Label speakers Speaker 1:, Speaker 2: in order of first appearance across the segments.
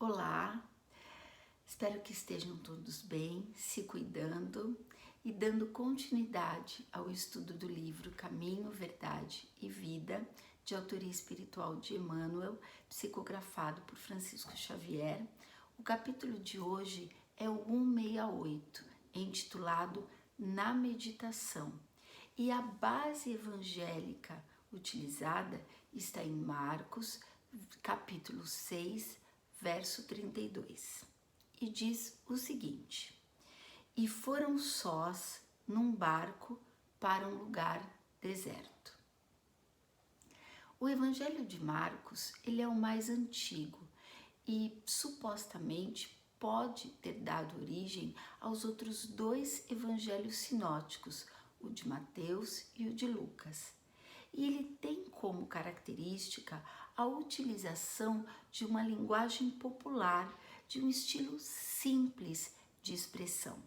Speaker 1: Olá, espero que estejam todos bem, se cuidando e dando continuidade ao estudo do livro Caminho, Verdade e Vida, de autoria espiritual de Emmanuel, psicografado por Francisco Xavier. O capítulo de hoje é o 168, intitulado Na Meditação. E a base evangélica utilizada está em Marcos, capítulo 6, verso 32. E diz o seguinte: E foram sós num barco para um lugar deserto. O Evangelho de Marcos, ele é o mais antigo e supostamente pode ter dado origem aos outros dois evangelhos sinóticos, o de Mateus e o de Lucas. E ele tem como característica a utilização de uma linguagem popular, de um estilo simples de expressão.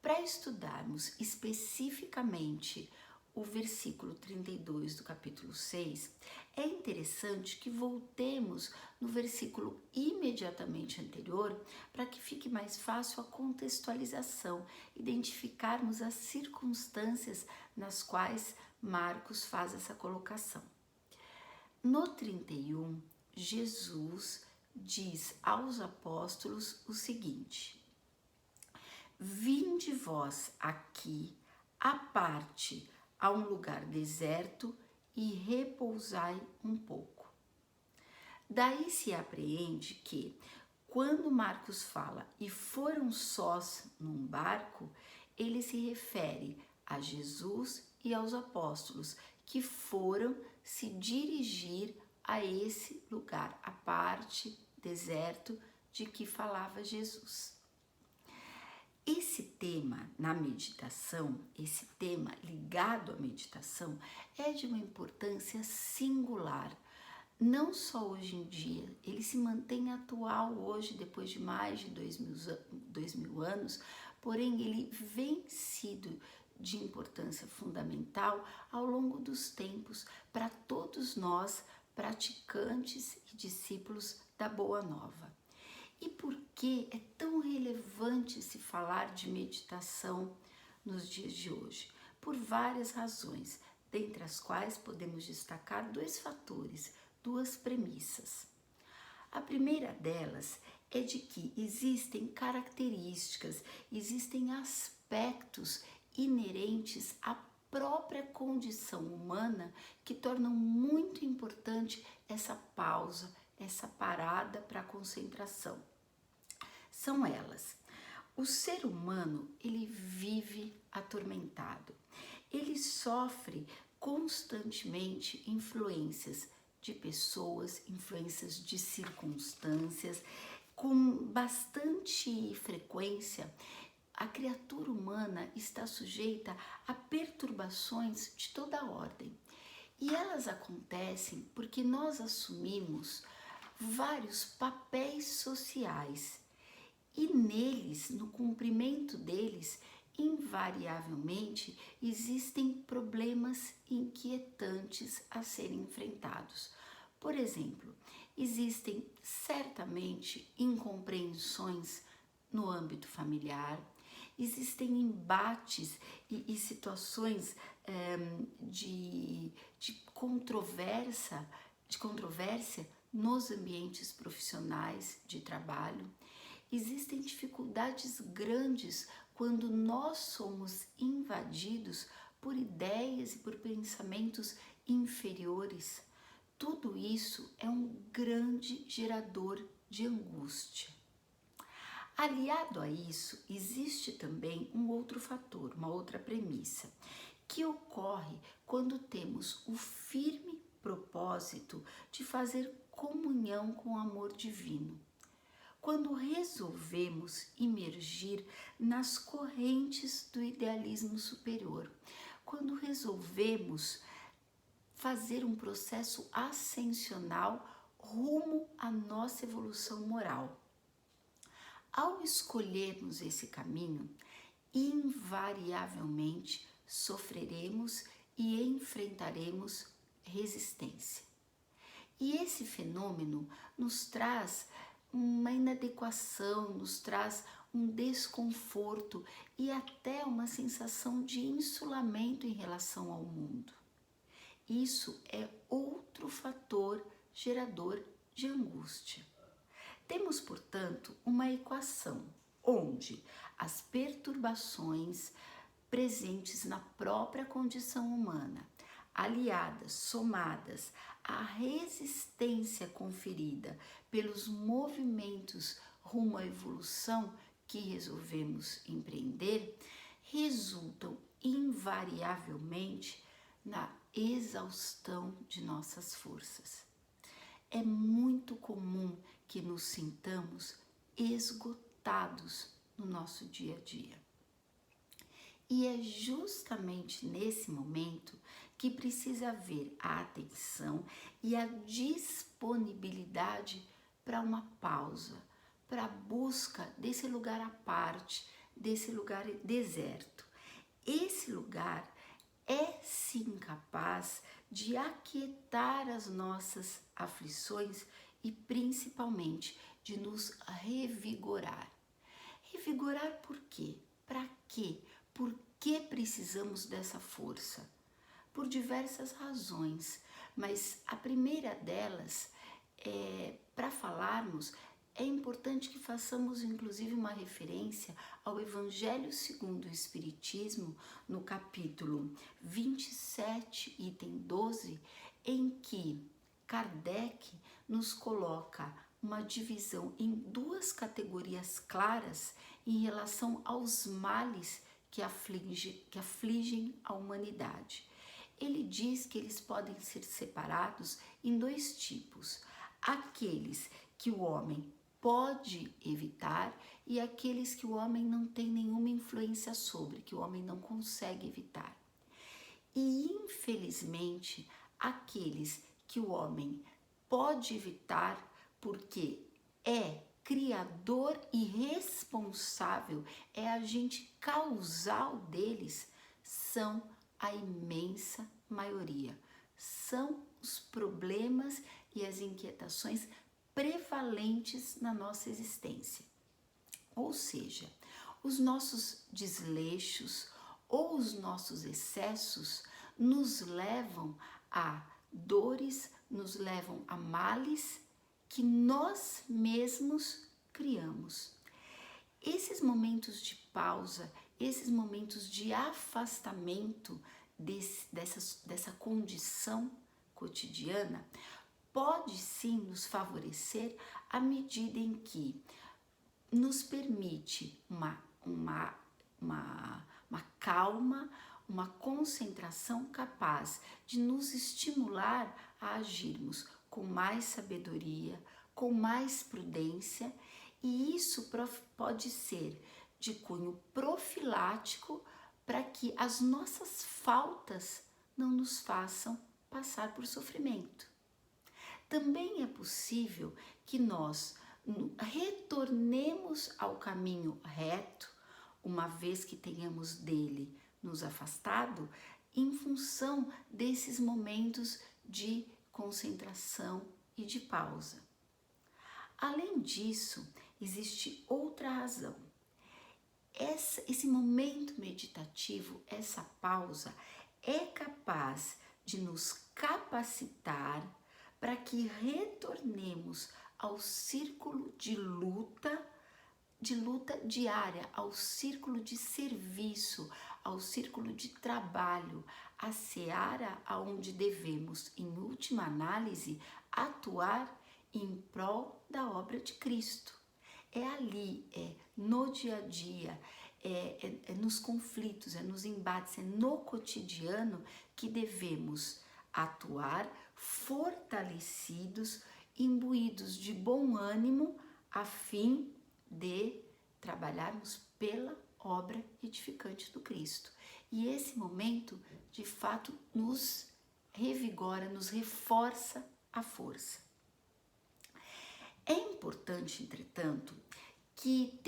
Speaker 1: Para estudarmos especificamente o versículo 32 do capítulo 6, é interessante que voltemos no versículo imediatamente anterior para que fique mais fácil a contextualização, identificarmos as circunstâncias nas quais Marcos faz essa colocação. No 31, Jesus diz aos apóstolos o seguinte: Vinde vós aqui, à parte, a um lugar deserto e repousai um pouco. Daí se apreende que, quando Marcos fala e foram sós num barco, ele se refere a Jesus e aos apóstolos que foram se dirigir a esse lugar, à parte, deserto, de que falava Jesus. Esse tema na meditação, esse tema ligado à meditação, é de uma importância singular. Não só hoje em dia, ele se mantém atual hoje, depois de mais de 2000 anos, porém ele vem sido de importância fundamental ao longo dos tempos para todos nós, praticantes e discípulos da Boa Nova. E por que é tão relevante se falar de meditação nos dias de hoje? Por várias razões, dentre as quais podemos destacar dois fatores, duas premissas. A primeira delas é de que existem características, existem aspectos inerentes à própria condição humana que tornam muito importante essa pausa, essa parada para a concentração. São elas: o ser humano, ele vive atormentado, ele sofre constantemente influências de pessoas, influências de circunstâncias. Com bastante frequência, a criatura humana está sujeita a perturbações de toda ordem. E elas acontecem porque nós assumimos vários papéis sociais e neles, no cumprimento deles, invariavelmente existem problemas inquietantes a serem enfrentados. Por exemplo, existem certamente incompreensões no âmbito familiar, existem embates e situações de controvérsia nos ambientes profissionais de trabalho. Existem dificuldades grandes quando nós somos invadidos por ideias e por pensamentos inferiores. Tudo isso é um grande gerador de angústia. Aliado a isso, existe também um outro fator, uma outra premissa, que ocorre quando temos o firme propósito de fazer comunhão com o amor divino. Quando resolvemos imergir nas correntes do idealismo superior, quando resolvemos fazer um processo ascensional rumo à nossa evolução moral. Ao escolhermos esse caminho, invariavelmente sofreremos e enfrentaremos resistência. E esse fenômeno nos traz uma inadequação, nos traz um desconforto e até uma sensação de insulamento em relação ao mundo. Isso é outro fator gerador de angústia. Temos, portanto, uma equação onde as perturbações presentes na própria condição humana, aliadas, somadas à resistência conferida pelos movimentos rumo à evolução que resolvemos empreender, resultam invariavelmente na exaustão de nossas forças. É muito comum que nos sintamos esgotados no nosso dia a dia. E é justamente nesse momento que precisa haver a atenção e a disponibilidade para uma pausa, para a busca desse lugar à parte, desse lugar deserto. Esse lugar é sim capaz de aquietar as nossas aflições e principalmente de nos revigorar. Revigorar por quê? Para quê? Por que precisamos dessa força? Por diversas razões, mas a primeira delas, para falarmos, é importante que façamos inclusive uma referência ao Evangelho segundo o Espiritismo, no capítulo 27, item 12, em que Kardec nos coloca uma divisão em duas categorias claras em relação aos males que afligem a humanidade. Ele diz que eles podem ser separados em dois tipos: aqueles que o homem pode evitar e aqueles que o homem não tem nenhuma influência sobre, que o homem não consegue evitar. E infelizmente, aqueles que o homem pode evitar porque é criador e responsável, é agente causal deles, são a imensa maioria. São os problemas e as inquietações prevalentes na nossa existência. Ou seja, os nossos desleixos ou os nossos excessos nos levam a dores, nos levam a males que nós mesmos criamos. Esses momentos de pausa, esses momentos de afastamento dessa condição cotidiana, pode sim nos favorecer à medida em que nos permite uma calma, uma concentração capaz de nos estimular a agirmos com mais sabedoria, com mais prudência, e isso pode ser de cunho profilático para que as nossas faltas não nos façam passar por sofrimento. Também é possível que nós retornemos ao caminho reto, uma vez que tenhamos dele nos afastado, em função desses momentos de concentração e de pausa. Além disso, existe outra razão. Esse momento meditativo, essa pausa, é capaz de nos capacitar para que retornemos ao círculo de luta diária, ao círculo de serviço, ao círculo de trabalho, a seara aonde devemos, em última análise, atuar em prol da obra de Cristo. É ali, é no dia a dia, é nos conflitos, é nos embates, é no cotidiano que devemos atuar fortalecidos, imbuídos de bom ânimo, a fim de trabalharmos pela obra edificante do Cristo. E esse momento, de fato, nos revigora, nos reforça a força. É importante, entretanto, que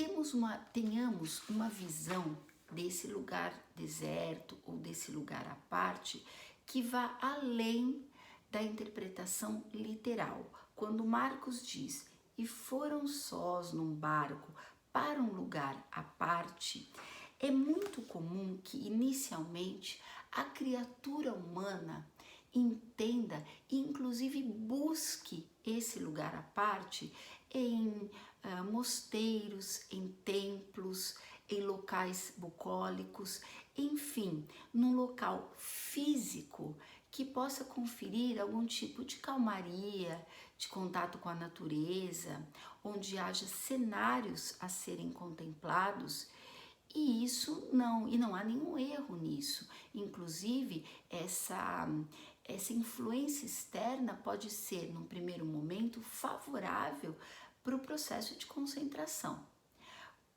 Speaker 1: tenhamos uma visão desse lugar deserto ou desse lugar à parte que vá além da interpretação literal. Quando Marcos diz, e foram sós num barco para um lugar à parte, é muito comum que inicialmente a criatura humana entenda e inclusive busque esse lugar à parte em mosteiros, em templos, em locais bucólicos, enfim, num local físico que possa conferir algum tipo de calmaria, de contato com a natureza, onde haja cenários a serem contemplados. E não há nenhum erro nisso. Inclusive, essa influência externa pode ser, num primeiro momento, favorável para o processo de concentração.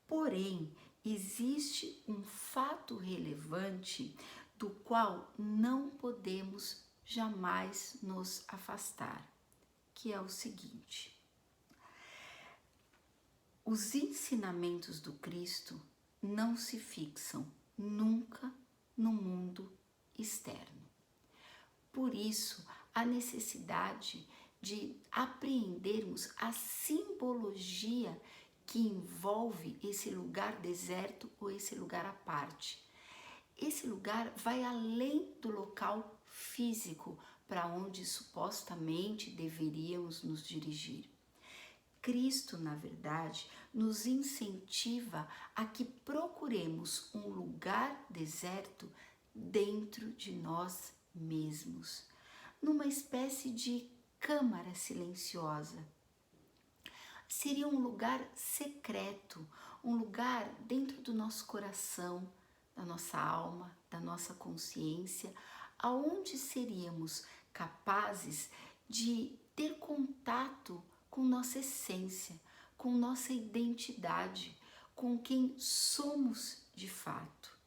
Speaker 1: Porém, existe um fato relevante do qual não podemos jamais nos afastar, que é o seguinte: os ensinamentos do Cristo não se fixam nunca no mundo externo. Por isso, a necessidade de apreendermos a simbologia que envolve esse lugar deserto ou esse lugar à parte. Esse lugar vai além do local físico para onde supostamente deveríamos nos dirigir. Cristo, na verdade, nos incentiva a que procuremos um lugar deserto dentro de nós mesmos, numa espécie de câmara silenciosa. Seria um lugar secreto, um lugar dentro do nosso coração, da nossa alma, da nossa consciência, aonde seríamos capazes de ter contato com nossa essência, com nossa identidade, com quem somos de fato.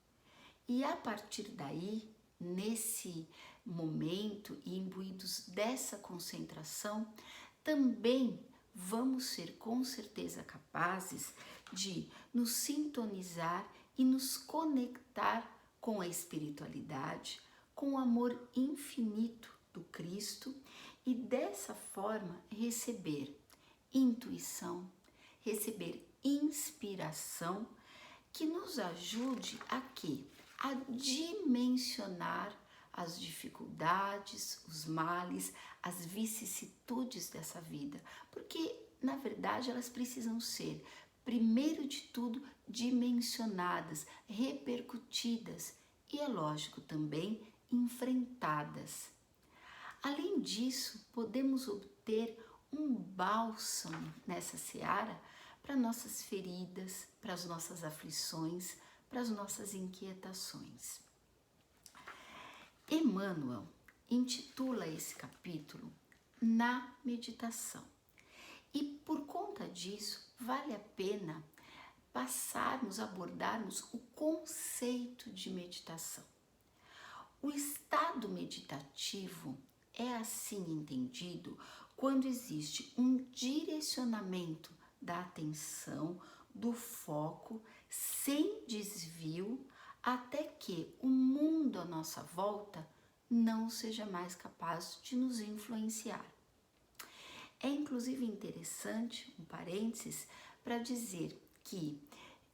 Speaker 1: E a partir daí, nesse momento e imbuídos dessa concentração, também vamos ser com certeza capazes de nos sintonizar e nos conectar com a espiritualidade, com o amor infinito do Cristo e dessa forma receber intuição, receber inspiração que nos ajude a quê? A dimensionar as dificuldades, os males, as vicissitudes dessa vida, porque na verdade elas precisam ser, primeiro de tudo, dimensionadas, repercutidas e, é lógico, também enfrentadas. Além disso, podemos obter um bálsamo nessa seara para nossas feridas, para as nossas aflições, para as nossas inquietações. Emmanuel intitula esse capítulo Na Meditação. E por conta disso, vale a pena abordarmos o conceito de meditação. O estado meditativo é assim entendido quando existe um direcionamento da atenção, do foco, sem desvio, até que o mundo à nossa volta não seja mais capaz de nos influenciar. É inclusive interessante, um parênteses, para dizer que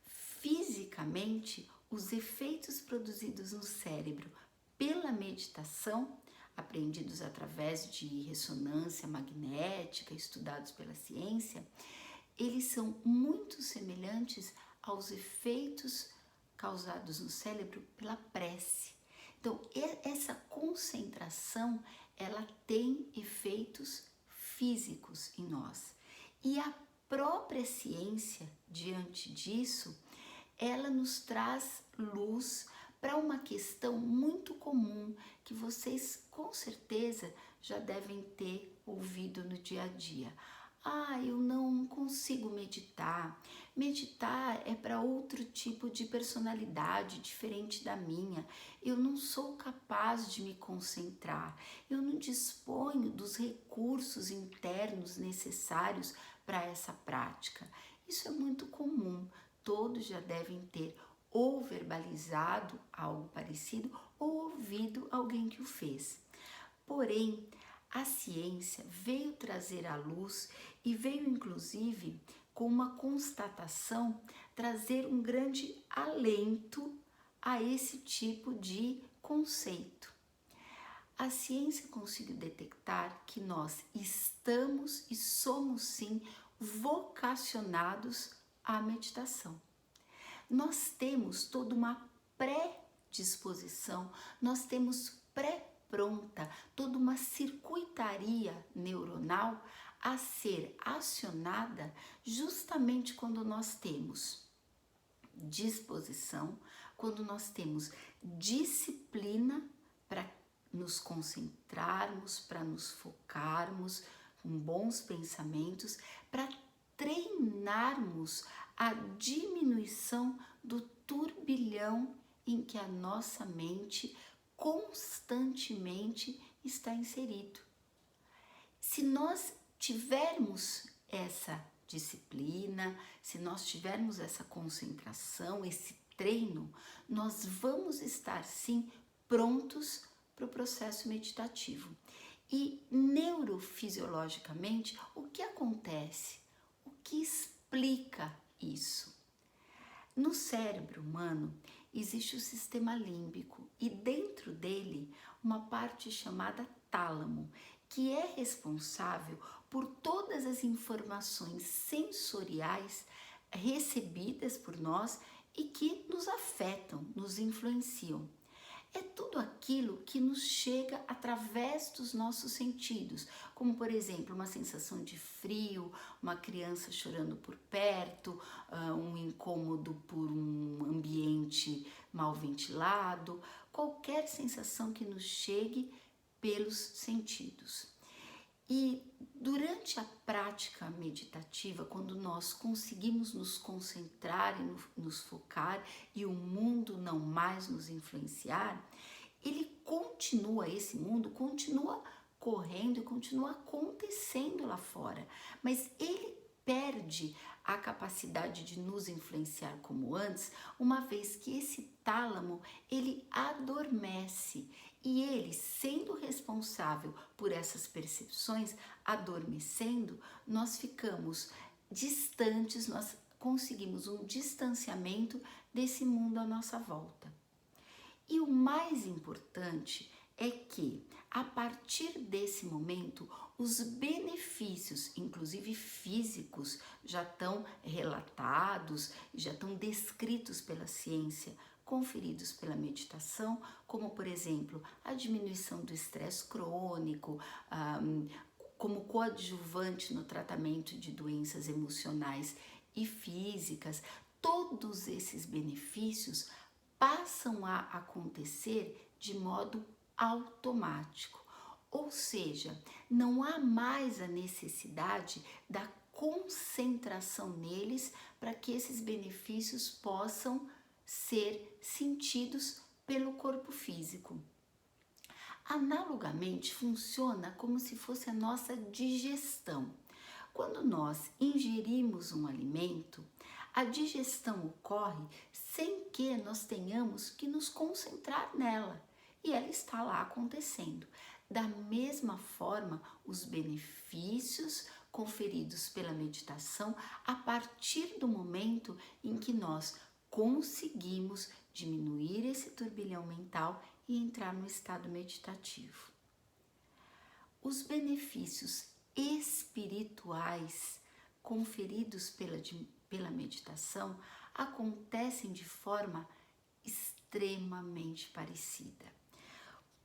Speaker 1: fisicamente os efeitos produzidos no cérebro pela meditação, aprendidos através de ressonância magnética, estudados pela ciência, eles são muito semelhantes aos efeitos causados no cérebro pela prece. Então, essa concentração, ela tem efeitos físicos em nós. E a própria ciência, diante disso, ela nos traz luz para uma questão muito comum que vocês com certeza já devem ter ouvido no dia a dia. Eu não consigo meditar. Meditar é para outro tipo de personalidade diferente da minha. Eu não sou capaz de me concentrar. Eu não disponho dos recursos internos necessários para essa prática. Isso é muito comum. Todos já devem ter ou verbalizado algo parecido ou ouvido alguém que o fez. Porém, A ciência veio trazer à luz e veio inclusive com uma constatação trazer um grande alento a esse tipo de conceito. A ciência conseguiu detectar que nós estamos e somos sim vocacionados à meditação. Nós temos toda uma predisposição, nós temos pré-pronta toda uma circuitaria neuronal a ser acionada justamente quando nós temos disposição, quando nós temos disciplina para nos concentrarmos, para nos focarmos com bons pensamentos, para treinarmos a diminuição do turbilhão em que a nossa mente constantemente está inserido. Se nós tivermos essa disciplina, se nós tivermos essa concentração, esse treino, nós vamos estar sim prontos para o processo meditativo. E neurofisiologicamente, o que acontece? O que explica isso? No cérebro humano existe o sistema límbico e dentro dele uma parte chamada tálamo, que é responsável por todas as informações sensoriais recebidas por nós e que nos afetam, nos influenciam. É tudo aquilo que nos chega através dos nossos sentidos, como por exemplo uma sensação de frio, uma criança chorando por perto, um incômodo por um ambiente mal ventilado, qualquer sensação que nos chegue pelos sentidos. E durante a prática meditativa, quando nós conseguimos nos concentrar e nos focar e o mundo não mais nos influenciar, esse mundo continua correndo e continua acontecendo lá fora, mas ele perde a capacidade de nos influenciar como antes, uma vez que esse tálamo, ele adormece. E ele, sendo responsável por essas percepções, adormecendo, nós ficamos distantes, nós conseguimos um distanciamento desse mundo à nossa volta. E o mais importante é que, a partir desse momento, os benefícios, inclusive físicos, já estão relatados, já estão descritos pela ciência, conferidos pela meditação, como por exemplo a diminuição do estresse crônico, como coadjuvante no tratamento de doenças emocionais e físicas. Todos esses benefícios passam a acontecer de modo automático, ou seja, não há mais a necessidade da concentração neles para que esses benefícios possam ser sentidos pelo corpo físico. Analogamente, funciona como se fosse a nossa digestão. Quando nós ingerimos um alimento, a digestão ocorre sem que nós tenhamos que nos concentrar nela e ela está lá acontecendo. Da mesma forma, os benefícios conferidos pela meditação a partir do momento em que nós conseguimos diminuir esse turbilhão mental e entrar no estado meditativo. Os benefícios espirituais conferidos pela meditação acontecem de forma extremamente parecida.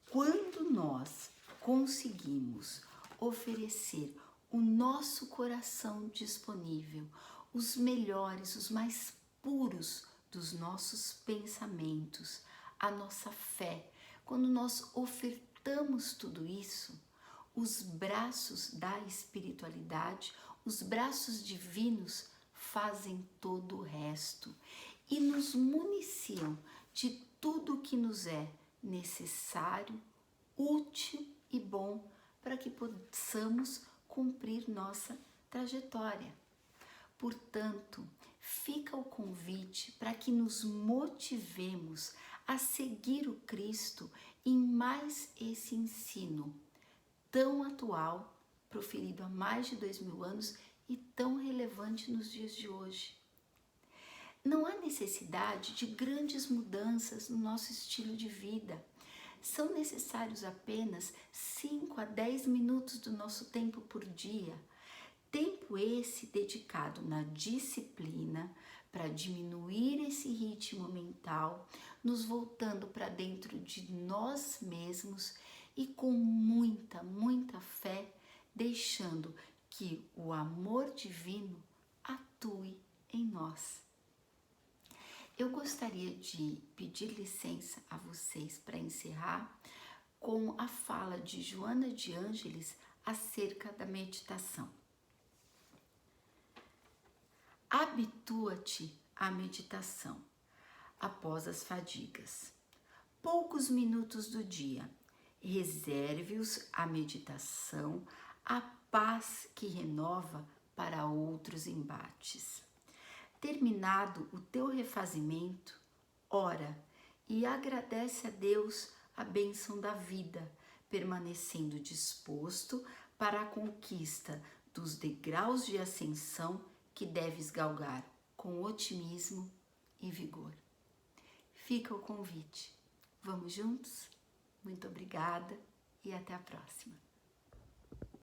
Speaker 1: Quando nós conseguimos oferecer o nosso coração disponível, os melhores, os mais puros dos nossos pensamentos, a nossa fé, quando nós ofertamos tudo isso, os braços da espiritualidade, os braços divinos fazem todo o resto e nos municiam de tudo o que nos é necessário, útil e bom para que possamos cumprir nossa trajetória. Portanto, fica o convite para que nos motivemos a seguir o Cristo em mais esse ensino tão atual, proferido há mais de 2000 anos e tão relevante nos dias de hoje. Não há necessidade de grandes mudanças no nosso estilo de vida. São necessários apenas 5 a 10 minutos do nosso tempo por dia. Tempo esse dedicado na disciplina para diminuir esse ritmo mental, nos voltando para dentro de nós mesmos e com muita fé, deixando que o amor divino atue em nós. Eu gostaria de pedir licença a vocês para encerrar com a fala de Joana de Ângeles acerca da meditação. Habitua-te à meditação após as fadigas. Poucos minutos do dia, reserve-os à meditação, à paz que renova para outros embates. Terminado o teu refazimento, ora e agradece a Deus a bênção da vida, permanecendo disposto para a conquista dos degraus de ascensão que deves galgar com otimismo e vigor. Fica o convite. Vamos juntos? Muito obrigada e até a próxima.